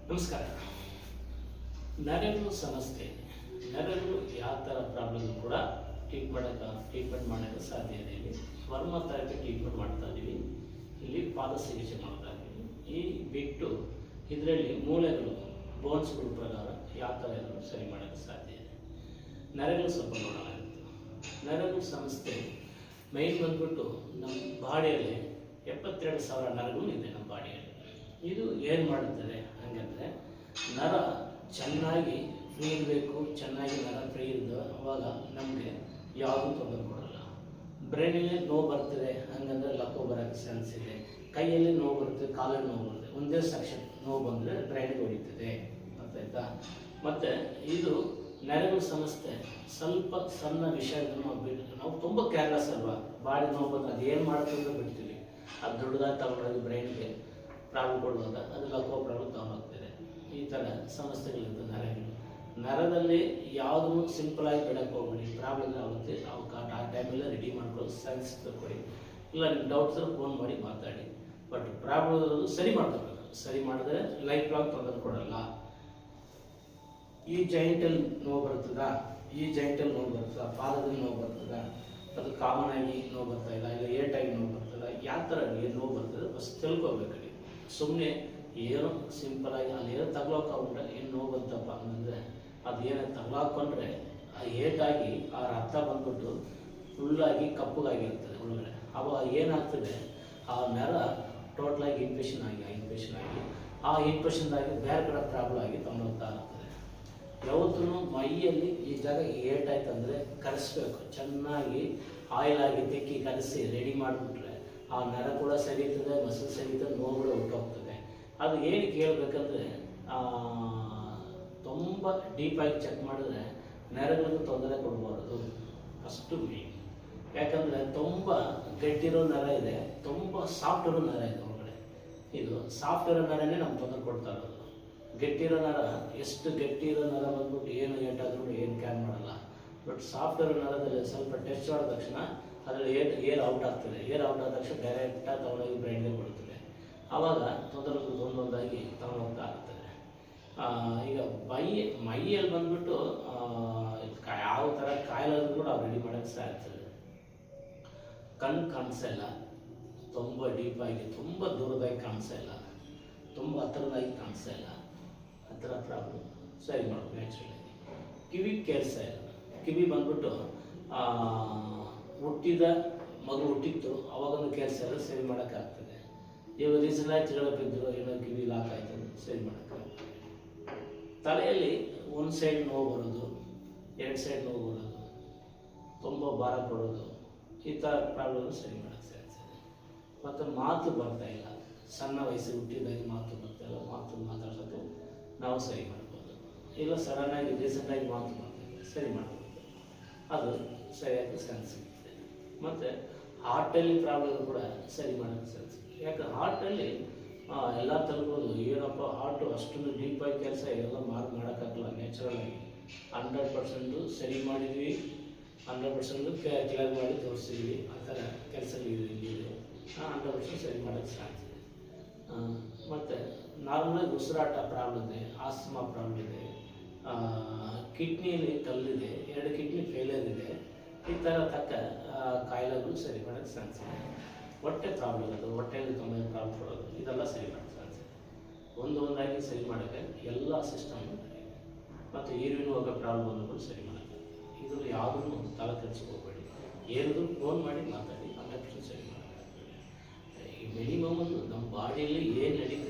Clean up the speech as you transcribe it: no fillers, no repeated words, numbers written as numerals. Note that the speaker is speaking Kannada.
ನಮಸ್ಕಾರ. ನರಗಳು ಸಮಸ್ಯೆ, ನರಗಳು ಯಾವ ಥರ ಪ್ರಾಬ್ಲಮ್ ಕೂಡ ಟ್ರೀಟ್ಮೆಂಟ್ ಮಾಡೋಕ್ಕೆ ಸಾಧ್ಯ ಇದೆ. ಇಲ್ಲಿ ವರ್ಮ ಥೆರಪಿ ಟ್ರೀಟ್ಮೆಂಟ್ ಮಾಡ್ತಾ ಇದ್ದೀವಿ. ಇಲ್ಲಿ ಪಾದ ಚಿಕಿತ್ಸೆ ಮಾಡ್ತಾ ಇದ್ದೀವಿ. ಈ ಬಿಟ್ಟು ಇದರಲ್ಲಿ ಮೂಳೆಗಳು ಬೋನ್ಸ್ಗಳ ಪ್ರಕಾರ ಯಾವ ಥರ ಎಲ್ಲರೂ ಸರಿ ಮಾಡೋಕ್ಕೆ ಸಾಧ್ಯ ಇದೆ. ನರಗಳು ಸ್ವಲ್ಪ ನೋಡೋಣ. ನರಗಳ ಸಮಸ್ಯೆ ಮೈನ್ ಬಂದ್ಬಿಟ್ಟು ನಮ್ಮ ಬಾಡಿಯಲ್ಲಿ 72,000 ನರಗಳು ಇದೆ ನಮ್ಮ ಬಾಡಿಯಲ್ಲಿ. ಇದು ಏನು ಮಾಡುತ್ತದೆ ಹಂಗಂದರೆ, ನರ ಚೆನ್ನಾಗಿ ಫ್ರೀ ಇರಬೇಕು. ಚೆನ್ನಾಗಿ ನರ ಫ್ರೀ ಇದ್ದು ಅವಾಗ ನಮಗೆ ಯಾವುದೂ ತೊಂದರೆ ಕೊಡಲ್ಲ. ಬ್ರೈನಲ್ಲಿ ನೋವು ಬರ್ತದೆ ಹಂಗಂದ್ರೆ ಲಕ್ಕೋ ಬರೋಕ್ಕೆ ಚಾನ್ಸ್ ಇದೆ. ಕೈಯಲ್ಲಿ ನೋವು ಬರುತ್ತೆ, ಕಾಲಲ್ಲಿ ನೋವು ಬರುತ್ತೆ. ಒಂದೇ ಸೆಕ್ಷನ್ ನೋವು ಬಂದರೆ ಬ್ರೈನಿಗೆ ಹೊಡಿತದೆ. ಗೊತ್ತಾಯ್ತಾ? ಮತ್ತು ಇದು ನರಗಳ ಸಮಸ್ಯೆ ಸ್ವಲ್ಪ ಸಣ್ಣ ವಿಷಯವನ್ನು ನಾವು ತುಂಬ ಕೇರ್ಲೆಸ್ ಅಲ್ವಾ. ಬಾಡಿ ನೋವು ಬಂದು ಅದೇನು ಮಾಡ್ತಂದ್ರೆ ಬಿಡ್ತೀವಿ. ಅದು ದೊಡ್ಡದಾಗಿ ತಗೊಂಡೋಗಿ ಬ್ರೈನ್ಗೆ ಪ್ರಾಬ್ಲಮ್ ಕೊಡುವಾಗ ಅದು ಲಕ್ಕೋ ಪ್ರಾಬ್ಲಮ್ ತಗೊಂಡೋಗ್ತದೆ. ಈ ಥರ ಸಮಸ್ಯೆಗಳಿರ್ತದೆ ನರಗಳು. ನರದಲ್ಲಿ ಯಾವುದನ್ನು ಸಿಂಪಲಾಗಿ ಬಿಡಕ್ಕೆ ಹೋಗ್ಬೇಡಿ. ಪ್ರಾಬ್ಲಮ್ ಆಗುತ್ತೆ. ಆ ಟೈಮಲ್ಲೇ ರೆಡಿ ಮಾಡ್ಕೊಳ್ಳೋ ಸೈನ್ಸ್ ಕೊಡಿ. ಇಲ್ಲ ನಿಮ್ಮ ಡೌಟ್ಸ್ ಫೋನ್ ಮಾಡಿ ಮಾತಾಡಿ. ಬಟ್ ಪ್ರಾಬ್ಲಮ್ ಸರಿ ಮಾಡ್ಕೋಬೇಕು. ಸರಿ ಮಾಡಿದ್ರೆ ಲೈಫ್ ಲಾಂಗ್ ತೊಂದರೆ ಕೊಡಲ್ಲ. ಈ ಜಾಯಿಂಟಲ್ಲಿ ನೋವು ಬರ್ತದಾ, ಈ ಜಾಯಿಂಟಲ್ಲಿ ನೋವು ಬರ್ತದ, ಪಾದದಲ್ಲಿ ನೋವು ಬರ್ತದ, ಅದು ಕಾಮನ್ ಆಗಿ ನೋವು ಬರ್ತಾ ಇಲ್ಲ, ಇಲ್ಲ ಏಟಾಗಿ ನೋವು ಬರ್ತದ, ಯಾವ ಥರ ಏನು ನೋವು ಬರ್ತದೆ ಫಸ್ಟ್ ತಿಳ್ಕೊಬೇಕು. ಸುಮ್ಮನೆ ಏನೋ ಸಿಂಪಲಾಗಿ ಅಲ್ಲಿ ಏನೋ ತಗ್ಲಾಕೊಂಡ್ರೆ ಏನು ನೋವು ಬಂತಪ್ಪ ಅಂತಂದರೆ ಅದು ಏನೋ ತಗ್ಲಾಕೊಂಡ್ರೆ ಆ ಏಟಾಗಿ ಆ ರಕ್ತ ಬಂದ್ಬಿಟ್ಟು ಫುಲ್ಲಾಗಿ ಕಪ್ಪಗಾಗಿರ್ತದೆ ಒಳಗಡೆ. ಅವಾಗ ಏನಾಗ್ತದೆ, ಆ ನರ ಟೋಟ್ಲಾಗಿ ಇನ್ಫೆಕ್ಷನ್ ಆಗಿ ಆ ಇನ್ಫೆಕ್ಷನ್ದಾಗಿ ಬೇರೆ ಕಡೆ ಪ್ರಾಬ್ಲಮ್ ಆಗಿ ತೊಗೊಂಡೋಗ್ತಾ ಇರ್ತದೆ. ಯಾವತ್ತೂ ಮೈಯಲ್ಲಿ ಈ ಜಾಗ ಏಟಾಯ್ತು ಅಂದರೆ ಕರೆಸ್ಬೇಕು. ಚೆನ್ನಾಗಿ ಆಯಿಲ್ ಆಗಿ ತಿಕ್ಕಿ ಕರೆಸಿ ರೆಡಿ ಮಾಡಿಬಿಟ್ರೆ ಆ ನರ ಕೂಡ ಸರಿಯುತ್ತದೆ, ಮಸಲು ಸರಿಯುತ್ತದೆ, ನೋವುಗಳು ಹೊರಟೋಗ್ತದೆ. ಅದು ಏನಕ್ಕೆ ಹೇಳ್ಬೇಕಂದ್ರೆ, ತುಂಬ ಡೀಪಾಗಿ ಚೆಕ್ ಮಾಡಿದ್ರೆ ನರಗಳಿಗೂ ತೊಂದರೆ ಕೊಡಬಾರ್ದು. First main. ಯಾಕಂದರೆ ತುಂಬ ಗಟ್ಟಿರೋ ನರ ಇದೆ, ತುಂಬ ಸಾಫ್ಟ್ ಇರೋ ನರ ಇದೆ ಒಳಗಡೆ. ಇದು ಸಾಫ್ಟ್ ಇರೋ ನರನೇ ನಮ್ಗೆ ತೊಂದರೆ ಕೊಡ್ತಾ ಇರೋದು. ಗಟ್ಟಿರೋ ನರ, ಎಷ್ಟು ಗಟ್ಟಿ ಇರೋ ನರ ಬಂದ್ಬಿಟ್ಟು ಏನು ಏಟಾದ್ರೂ ಏನು ಕ್ಯಾನ್ ಮಾಡಲ್ಲ. ಬಟ್ ಸಾಫ್ಟ್ ಇರೋ ನರದಲ್ಲಿ ಸ್ವಲ್ಪ ಟೆಸ್ಟ್ ಮಾಡಿದ ತಕ್ಷಣ ಅದರಲ್ಲಿ ಏರ್ ಔಟ್ ಆಗ್ತದೆ. ಏರ್ ಔಟ್ ಆದ ತಕ್ಷಣ ಡೈರೆಕ್ಟಾಗಿ ತಗೊಂಡೋಗಿ ಬ್ರೈನ್ಗೆ ಕೊಡ್ತದೆ. ಆವಾಗ ತೊಂದರೆಗಳು ಒಂದೊಂದಾಗಿ ತಗೊಂಡೋಗ್ತಾ ಇರ್ತದೆ. ಈಗ ಮೈಯಲ್ಲಿ ಬಂದ್ಬಿಟ್ಟು ಯಾವ ಥರ ಕಾಯಿಲೆ ಕೂಡ ಅವ್ರು ರೆಡಿ ಮಾಡೋಕ್ಕೆ ಸಾಧ್ಯ. ಕಣ್ಣು ಕಾಣಿಸಲ್ಲ, ತುಂಬ ಡೀಪಾಗಿ, ತುಂಬ ದೂರದಾಗಿ ಕಾಣಿಸಲ್ಲ, ತುಂಬ ಹತ್ತಿರದಾಗಿ ಕಾಣಿಸಲ್ಲ. ಆ ಥರ ಪ್ರಾಬ್ಲಮ್ ಸರಿ ಮಾಡೋದು ನ್ಯಾಚುರಲಾಗಿ. ಕಿವಿ ಕೇಳಿಸ ಇಲ್ಲ. ಕಿವಿ ಬಂದ್ಬಿಟ್ಟು ಮಗು ಹುಟ್ಟಿತ್ತು ಅವಾಗೊಂದು ಕೆಲಸ ಎಲ್ಲ ಸರಿ ಮಾಡೋಕ್ಕಾಗ್ತದೆ. ಇವಾಗ ರೀಸೆಂಟಾಗಿ ತಿಳಬಿದ್ರು ಏನೋ ಕಿವಿ ಲಾಕ್ ಆಯ್ತು, ಸರಿ ಮಾಡೋಕ್ಕಾಗ್ತದೆ. ತಲೆಯಲ್ಲಿ ಒಂದು ಸೈಡ್ ನೋವು ಬರೋದು, 2 ಸೈಡ್ ನೋವು ಬರೋದು, ತುಂಬ ಭಾರ ಕೊಡೋದು, ಈ ಥರ ಪ್ರಾಬ್ಲಮ್ ಸರಿ ಮಾಡೋಕ್ಕೆ ಸಾಧ್ಯ. ಮತ್ತು ಮಾತು ಬರ್ತಾ ಇಲ್ಲ, ಸಣ್ಣ ವಯಸ್ಸಿಗೆ ಹುಟ್ಟಿದಾಗಿ ಮಾತು ಬರ್ತಾ ಇಲ್ಲ. ಮಾತು ಮಾತಾಡ್ಸೋಕ್ಕೆ ನಾವು ಸರಿ ಮಾಡ್ಬೋದು. ಇಲ್ಲ ಸಡನ್ನಾಗಿ ರೀಸೆಂಟಾಗಿ ಮಾತು ಬರ್ತಾಯಿಲ್ಲ, ಸರಿ ಮಾಡ್ಬೋದು. ಅದು ಸರಿಯಾಗಿ ಚಾನ್ಸ್ ಸಿಗುತ್ತೆ. ಮತ್ತು ಹಾರ್ಟಲ್ಲಿ ಪ್ರಾಬ್ಲಮ್ ಕೂಡ ಸರಿ ಮಾಡೋಕ್ಕೆ ಚಾನ್ಸ್ ಸಿಗುತ್ತೆ. ಯಾಕೆ ಹಾರ್ಟಲ್ಲಿ ಎಲ್ಲ ತಲುಪೋದು ಏನಪ್ಪ, ಹಾರ್ಟು ಅಷ್ಟೊಂದು ಡೀಪಾಗಿ ಕೆಲಸ ಎಲ್ಲ ಮಾಡೋಕ್ಕಾಗಲ್ಲ. ನ್ಯಾಚುರಲಾಗಿ 100% ಸರಿ ಮಾಡಿದ್ವಿ, 100% ಕ್ಲಿಯರ್ ಮಾಡಿ ತೋರಿಸಿದ್ವಿ. ಆ ಥರ ಕೆಲಸಗಳಿದೆ ಇಲ್ಲಿ. 100% ಸರಿ ಮಾಡೋಕ್ಕೆ ಸಾಧ್ಯ. ಮತ್ತು ನಾರ್ಮಲಾಗಿ ಉಸಿರಾಟ ಪ್ರಾಬ್ಲಮ್ ಇದೆ, ಆಸ್ತಮಾ ಪ್ರಾಬ್ಲಮ್ ಇದೆ, ಕಿಡ್ನಿಯಲ್ಲಿ ಕಲ್ಲಿದೆ, 2 ಕಿಡ್ನಿ ಫೇಲಿಯರ್ ಇದೆ. ಈ ಥರ ಕಾಯಿಲೆಗಳು ಸರಿ ಮಾಡೋಕ್ಕೆ ಚಾನ್ಸ್ ಇದೆ. ಹೊಟ್ಟೆ ಪ್ರಾಬ್ಲಮ್ ಅದು, ಹೊಟ್ಟೆಯಲ್ಲಿ ತೊಂದರೆ ಪ್ರಾಬ್ಲಮ್ ಕೊಡೋದು, ಇದೆಲ್ಲ ಸರಿ ಮಾಡೋಕ್ಕೆ ಚಾನ್ಸ್ ಇದೆ. ಒಂದೊಂದಾಗಿ ಸರಿ ಮಾಡೋಕ್ಕೆ ಎಲ್ಲ ಸಿಸ್ಟಮ್ ಇದೆ. ಮತ್ತು ಈರುವಿನ ಹೋಗೋ ಪ್ರಾಬ್ಲಮ್ ಅನ್ನೋದು ಸರಿ ಮಾಡೋಕ್ಕೆ. ಇದ್ರಲ್ಲಿ ಯಾವುದನ್ನು ತಲೆ ಕೆಡಿಸ್ಕೋಬೇಡಿ. ಏನಾದರೂ ಫೋನ್ ಮಾಡಿ ಮಾತಾಡಿ, 100% ಸರಿ ಮಾಡೋಕ್ಕಾಗ್ತದೆ. ಈ ಮಿನಿಮಮ್ ನಮ್ಮ ಬಾಡಿಯಲ್ಲಿ ಏನು ನಡೀತಾ